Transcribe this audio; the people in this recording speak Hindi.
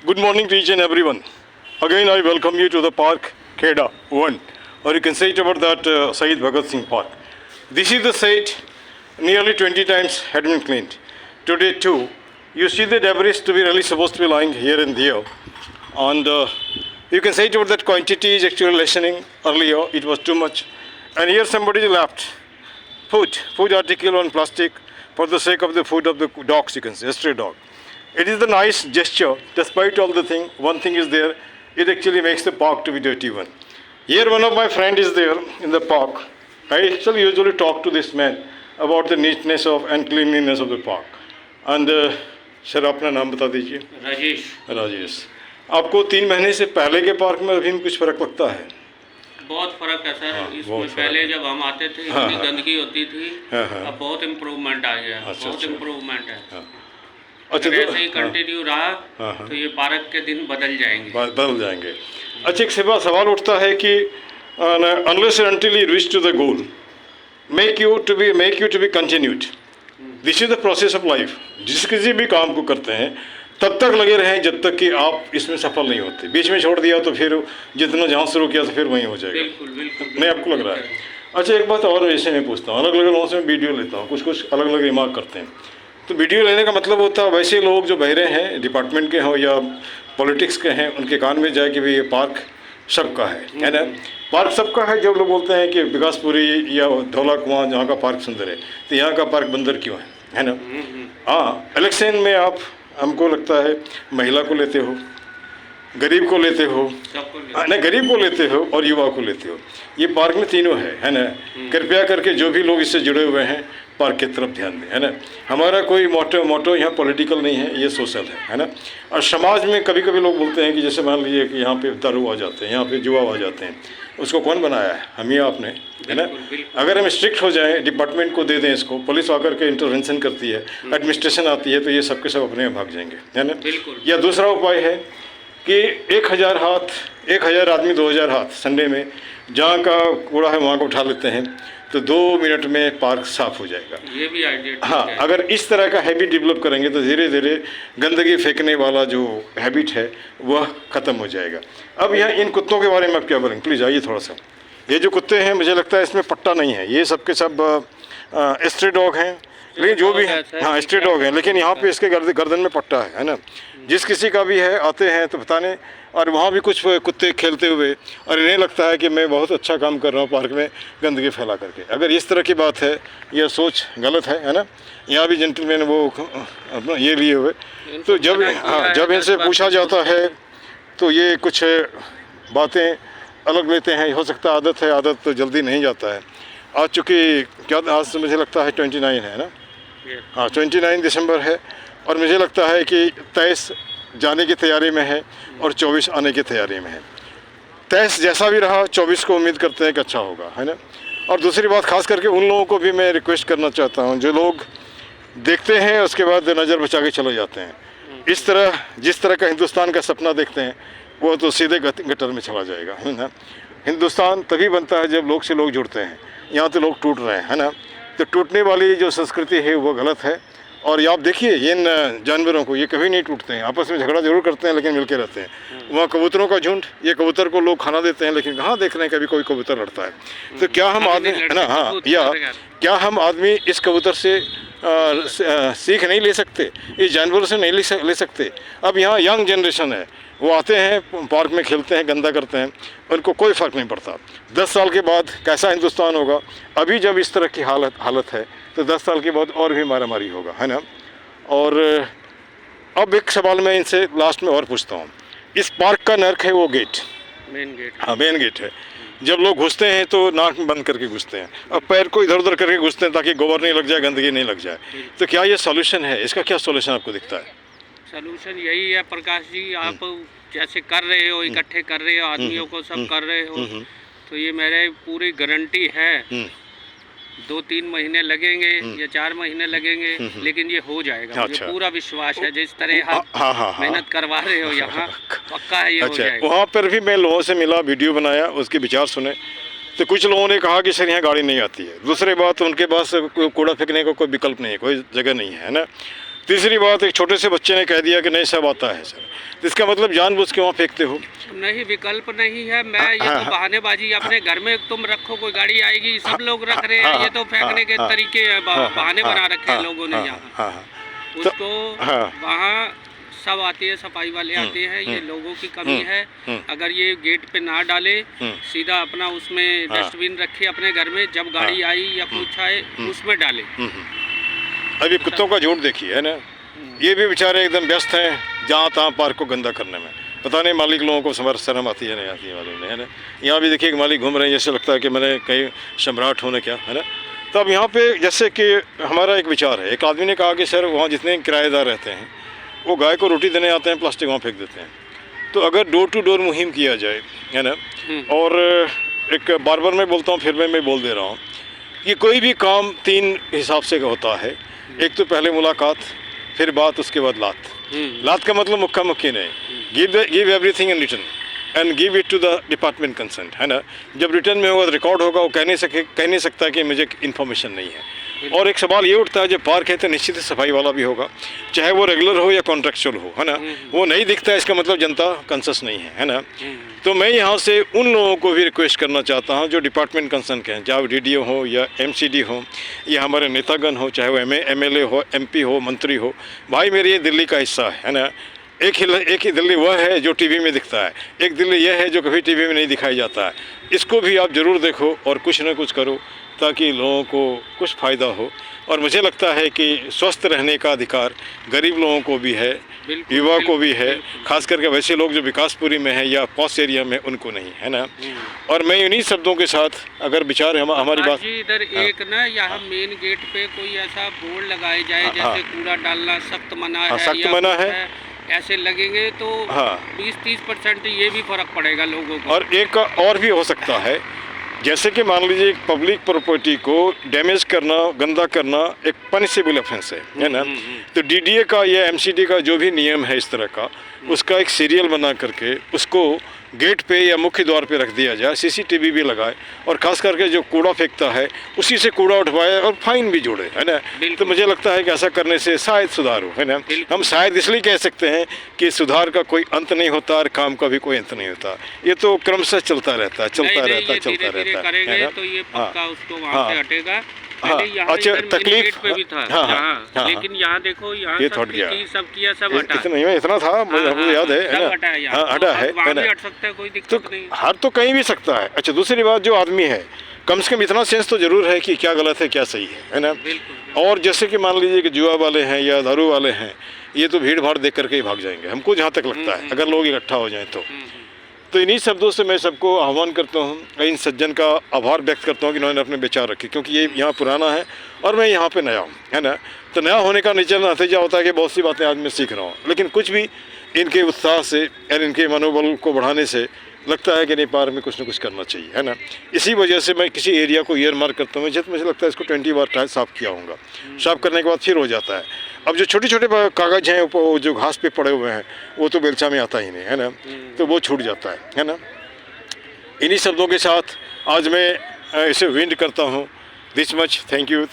Good morning to each and everyone. Again, I welcome you to the park Kheda 1, or you can say it about that Syed Bhagat Singh Park. This is the site nearly 20 times had been cleaned. Today too, you see the debris to be really supposed to be lying here and there. And you can say it about that quantity is actually lessening. Earlier, it was too much. And here somebody left food article on plastic for the sake of the food of the dogs, you can say, stray dog. It is the nice gesture, despite all the thing, one thing is there, it actually makes the park to be dirty one. Here one of my friend is there in the park. I actually usually talk to this man about the neatness of and cleanliness of the park. And sir अपना नाम बता दीजिए। राजेश आपको 3 महीने से पहले के पार्क में अभी कुछ फ़र्क लगता है? बहुत फ़र्क है सर। इसमें पहले जब हम आते थे इतनी गंदगी होती थी, अब बहुत इम्प्रूवमेंट आ गया। बहुत इम्प्रूवमेंट है। अच्छा, ऐसे ही कंटिन्यू रहा तो ये पार्क के दिन बदल जाएंगे। अच्छा, एक सवाल उठता है कि unless and until you reach to the goal, make you to be continued. This is the process of life. जिस किसी भी काम को करते हैं तब तक लगे रहें जब तक कि आप इसमें सफल नहीं होते। बीच में छोड़ दिया तो फिर जितना जहाँ शुरू किया तो फिर वहीं हो जाएगा। बिल्कुल। नहीं, आपको लग रहा है? अच्छा, एक बात और ऐसे मैं पूछता हूँ, अलग अलग लोगों से वीडियो लेता हूँ, कुछ अलग अलग रिमार्क करते हैं। तो वीडियो लेने का मतलब होता है वैसे लोग जो बहरे हैं, डिपार्टमेंट के हों या पॉलिटिक्स के हैं, उनके कान में जाए कि भाई ये पार्क सबका है ना। पार्क सबका है। जब लोग बोलते हैं कि विकासपुरी या धौला कुआं जहाँ का पार्क सुंदर है तो यहाँ का पार्क बंदर क्यों है ना। हाँ, इलेक्शन में आप हमको लगता है महिला को लेते हो, गरीब को लेते हो, नहीं गरीब को लेते हो और युवा को लेते हो। ये पार्क में तीनों है ना। कृपया करके जो भी लोग इससे जुड़े हुए हैं पार्क की तरफ ध्यान दें, है ना। हमारा कोई मोटो यहाँ पॉलिटिकल नहीं है, ये सोशल है ना। और समाज में कभी कभी लोग बोलते हैं कि जैसे मान लीजिए कि यहाँ पे दारू आ जाते हैं, यहाँ पे जुआ आ जाते हैं, उसको कौन बनाया है? हम ही आपने, है ना। अगर हम स्ट्रिक्ट हो जाएं, डिपार्टमेंट को दे दें इसको, पुलिस आकर के इंटरवेंशन करती है, एडमिनिस्ट्रेशन आती है, तो ये सबके सब अपने भाग जाएंगे, है ना। या दूसरा उपाय है कि 1000 आदमी 2000 हाथ संडे में जहाँ का कूड़ा है वहाँ को उठा लेते हैं तो 2 मिनट में पार्क साफ हो जाएगा। ये भी आइडिया। हाँ, अगर इस तरह का हैबिट डेवलप करेंगे तो धीरे धीरे गंदगी फेंकने वाला जो हैबिट है वह ख़त्म हो जाएगा। अब यहाँ इन कुत्तों के बारे में आप क्या बोलेंगे? प्लीज़ आइए थोड़ा सा। ये जो कुत्ते हैं मुझे लगता है इसमें पट्टा नहीं है, ये सब के सब स्ट्रे डॉग हैं, लेकिन जो भी है हाँ स्ट्रे डॉग हैं, लेकिन यहाँ पे इसके गर्दन में पट्टा है ना। जिस किसी का भी है आते हैं तो बताने, और वहाँ भी कुछ कुत्ते खेलते हुए और इन्हें लगता है कि मैं बहुत अच्छा काम कर रहा हूँ पार्क में गंदगी फैला करके। अगर इस तरह की बात है, यह सोच गलत है ना। यहाँ भी जेंटलमैन वो अपना ये लिए हुए, तो जब इनसे पूछा जाता है तो ये कुछ बातें अलग लेते हैं। हो सकता है आदत है, आदत तो जल्दी नहीं जाता है। आज चूँकि क्या आज तो मुझे लगता है 29 है ना। हाँ, 29 दिसंबर है और मुझे लगता है कि 23 जाने की तैयारी में है और 24 आने की तैयारी में है। 23 जैसा भी रहा 24 को उम्मीद करते हैं कि अच्छा होगा, है ना। और दूसरी बात खास करके उन लोगों को भी मैं रिक्वेस्ट करना चाहता हूँ जो लोग देखते हैं उसके बाद नज़र बचा के चले जाते हैं। इस तरह जिस तरह का हिंदुस्तान का सपना देखते हैं वो तो सीधे गटर में चला जाएगा, है ना। हिंदुस्तान तभी बनता है जब लोग से लोग जुड़ते हैं। यहाँ तो लोग टूट रहे हैं ना। तो टूटने वाली जो संस्कृति है वो गलत है। और ये आप देखिए इन जानवरों को, ये कभी नहीं टूटते हैं, आपस में झगड़ा जरूर करते हैं लेकिन मिलके रहते हैं। वहाँ कबूतरों का झुंड, ये कबूतर को लोग खाना देते हैं लेकिन कहाँ देख रहे हैं कभी कोई कबूतर लड़ता है। तो क्या हम आदमी है ना, हाँ, या क्या हम आदमी इस कबूतर से सीख नहीं ले सकते, इस जानवरों से नहीं ले सकते? अब यहाँ यंग जनरेशन है, वो आते हैं पार्क में खेलते हैं, गंदा करते हैं, उनको कोई फ़र्क नहीं पड़ता। 10 साल के बाद कैसा हिंदुस्तान होगा? अभी जब इस तरह की हालत है तो 10 साल के बाद और भी मारामारी होगा, है ना। और अब एक सवाल मैं इनसे लास्ट में और पूछता हूँ, इस पार्क का नर्क है वो गेट, मेन गेट। हाँ, मेन गेट है। जब लोग घुसते हैं तो नाक बंद करके घुसते हैं, अब पैर को इधर उधर करके घुसते हैं ताकि गोबर नहीं लग जाए, गंदगी नहीं लग जाए। तो क्या ये सॉल्यूशन है? इसका क्या सॉल्यूशन आपको दिखता है? सलूशन यही है प्रकाश जी, आप जैसे कर रहे हो, इकट्ठे कर रहे हो आदमियों को, सब कर रहे हो, तो ये मेरे पूरी गारंटी है 2-3 महीने लगेंगे या 4 महीने लगेंगे, लेकिन ये हो जाएगा। मुझे पूरा विश्वास है। जिस तरह आप मेहनत करवा रहे हो यहाँ, पक्का है ये हो जाएगा। वहाँ पर भी मैं लोगों से मिला, वीडियो बनाया, उसके विचार सुने, तो कुछ लोगों ने कहा कि सर यहाँ गाड़ी नहीं आती है। दूसरी बात, उनके पास कूड़ा फेंकने का कोई विकल्प नहीं है, कोई जगह नहीं है ना। तीसरी बात, एक छोटे से बच्चे ने कह दिया कि नहीं सब आता है सर, तो इसका मतलब जानबूझ के वहाँ फेंकते हो? नहीं, विकल्प नहीं है। मैं ये तो बहानेबाजी, अपने घर में तुम रखो, कोई गाड़ी आएगी, सब लोग रख रहे हैं, ये तो फेंकने के तरीके हैं, बहाने बना रखे हैं लोगों ने यहाँ। उसको वहाँ सब आते हैं, सफाई वाले आते हैं, ये लोगों की कमी है। अगर ये गेट पे ना डाले, सीधा अपना उसमें डस्टबिन रखे अपने घर में, जब गाड़ी आई या कुछ आए उसमें डाले। अभी कुत्तों का झुंड देखिए, है ना, ये भी बेचारे एकदम व्यस्त हैं जहाँ तहाँ पार्क को गंदा करने में। पता नहीं मालिक लोगों को शर्म आती है नहीं आती है, मालूम नहीं, है ना। यहाँ भी देखिए एक मालिक घूम रहे हैं, जैसे लगता है कि मैंने कहीं सम्राट होने क्या, है ना। तो अब यहाँ पे जैसे कि हमारा एक विचार है, एक आदमी ने कहा कि सर वहाँ जितने किराएदार रहते हैं वो गाय को रोटी देने आते हैं, प्लास्टिक वहाँ फेंक देते हैं। तो अगर डोर टू डोर मुहिम किया जाए, है ना, और एक बार बार मैं बोलता हूँ, फिर मैं बोल दे रहा हूँ कि कोई भी काम 3 हिसाब से होता है। एक तो पहले मुलाकात, फिर बात, उसके बाद लात। लात का मतलब मुक्का मुक्की नहीं, give everything in return and give it to the department concern, है ना। जब रिटर्न में होगा, रिकॉर्ड होगा, वो कह नहीं सकता कि मुझे इन्फॉर्मेशन नहीं है। और एक सवाल ये उठता है, जब पार्क है तो निश्चित ही सफाई वाला भी होगा, चाहे वो रेगुलर हो या कॉन्ट्रेक्चुअल हो, है ना। वो नहीं दिखता है, इसका मतलब जनता कंसर्स नहीं है ना। तो मैं यहाँ से उन लोगों को भी रिक्वेस्ट करना चाहता हूँ जो डिपार्टमेंट कंसर्न के हैं, चाहे वो DDO हो या MCD हो या हमारे नेतागण हो, चाहे वो MLA हो, MP हो, मंत्री हो। भाई मेरी ये दिल्ली का हिस्सा है ना। एक ही दिल्ली वह है जो टीवी में दिखता है, एक दिल्ली यह है जो कभी टीवी में नहीं दिखाई जाता है। इसको भी आप ज़रूर देखो और कुछ न कुछ करो ताकि लोगों को कुछ फ़ायदा हो। और मुझे लगता है कि स्वस्थ रहने का अधिकार गरीब लोगों को भी है, युवा को भी है, खास करके वैसे लोग जो विकासपुरी में है या पॉश एरिया में, उनको नहीं, है ना। और मैं इन्हीं शब्दों के साथ अगर विचार हमारी बात, इधर एक ना यहाँ मेन गेट पे कोई ऐसा बोर्ड लगाया जाए जैसे कूड़ा डालना सख्त मना है, सख्त मना है, ऐसे लगेंगे तो 20-30% ये भी फर्क पड़ेगा लोगों को। और एक और भी हो सकता है, जैसे कि मान लीजिए पब्लिक प्रॉपर्टी को डैमेज करना, गंदा करना एक पनिशेबल ऑफेंस है ना। तो DDA का या MCD का जो भी नियम है इस तरह का, उसका एक सीरियल बना करके उसको गेट पे या मुख्य द्वार पे रख दिया जाए, CCTV भी लगाए, और खास करके जो कूड़ा फेंकता है उसी से कूड़ा उठवाए और फाइन भी जोड़े, है ना। तो मुझे लगता है कि ऐसा करने से शायद सुधार हो, है ना। हम शायद इसलिए कह सकते हैं कि सुधार का कोई अंत नहीं होता और काम का भी कोई अंत नहीं होता, ये तो क्रमशः चलता रहता है, है ना। तो ये पक्का उसको वहाँ से हटेगा। अच्छा, तकलीफ पे भी था, लेकिन यहाँ देखो, यहाँ ये हट गया, सब किया, सब हटा। इतना था, मुझे याद है ना, हटा है ना। हट सकता है, कोई दिक्कत नहीं, हर तो कहीं भी सकता है। अच्छा, दूसरी बात, जो आदमी है कम से कम इतना सेंस तो जरूर है कि क्या गलत है क्या सही है ना। और जैसे कि मान लीजिए कि जुआ वाले हैं या दारू वाले हैं, ये तो भीड़ भाड़ देख करके ही भाग जाएंगे, हमको जहाँ तक लगता है, अगर लोग इकट्ठा हो जाएं तो इन्हीं शब्दों से मैं सबको आह्वान करता हूँ, इन सज्जन का आभार व्यक्त करता हूँ कि इन्होंने अपने विचार रखे, क्योंकि ये यहाँ पुराना है और मैं यहाँ पे नया हूँ, है ना। तो नया होने का नतीजा होता है कि बहुत सी बातें आज मैं सीख रहा हूँ, लेकिन कुछ भी इनके उत्साह से और इनके मनोबल को बढ़ाने से लगता है कि नहीं, पार्क में कुछ न कुछ करना चाहिए, है ना। इसी वजह से मैं किसी एरिया को ईयर मार्क करता हूँ, मुझे लगता है इसको 20 बार साफ़ किया होगा। साफ़ करने के बाद फिर हो जाता है। अब जो छोटे छोटे कागज़ हैं वो जो घास पे पड़े हुए हैं, वो तो बेलचा में आता ही नहीं, है ना, तो वो छूट जाता है ना। इन्हीं शब्दों के साथ आज मैं इसे विंड करता हूँ। This much, thank you.